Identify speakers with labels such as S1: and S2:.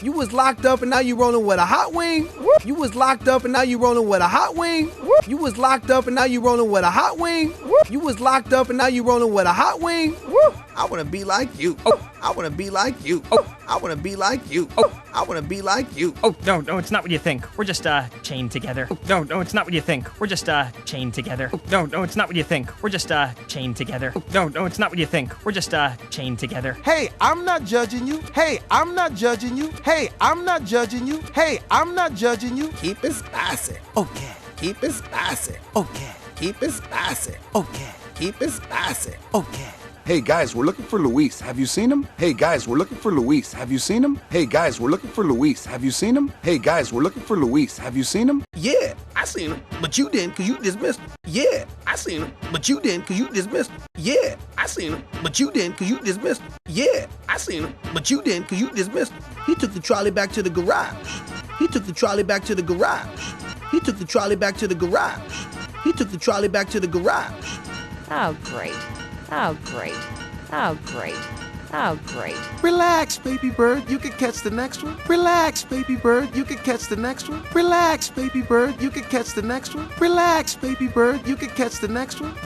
S1: You was locked up and now you rolling with a hot wing. You was locked up and now you rolling with a hot wing. You was locked up and now you rolling with a hot wing. You was locked up and now you rolling with a hot wing. I wanna be like you. I wanna be like you. I wanna be like you. I wanna be like you.
S2: Oh, no, it's not what you think. We're just, chained together. No, it's not what you think. We're just, chained together. No, it's not what you think. We're just, chained together. No, it's not what you think. We're just, chained together.
S3: Hey, I'm not judging you. Hey, I'm not judging you. Hey, I'm not judging you. Hey, I'm not judging you.
S1: Keep it spicy.
S3: Okay.
S1: Keep it spicy.
S3: Okay.
S1: Keep it spicy.
S3: Okay.
S1: Keep it spicy.
S3: Okay.
S4: Hey guys, we're looking for Luis. Have you seen him? Hey guys, we're looking for Luis. Have you seen him? Hey guys, we're looking for Luis. Have you seen him? Hey guys, we're looking for Luis. Have you seen him?
S1: Yeah, I seen him, but you didn't because you dismissed him. Yeah, I seen him, but you didn't because you dismissed him. Yeah, I seen him, but you didn't because you dismissed him. Yeah, I seen him, but you didn't because you dismissed him. He took the trolley back to the garage. He took the trolley back to the garage. He took the trolley back to the garage. He took the trolley back to the garage.
S5: Oh, great. Oh, great. Oh, great. Oh, great.
S3: Relax, baby bird, you can catch the next one. Relax, baby bird, you can catch the next one. Relax, baby bird, you can catch the next one. Relax, baby bird, you can catch the next one.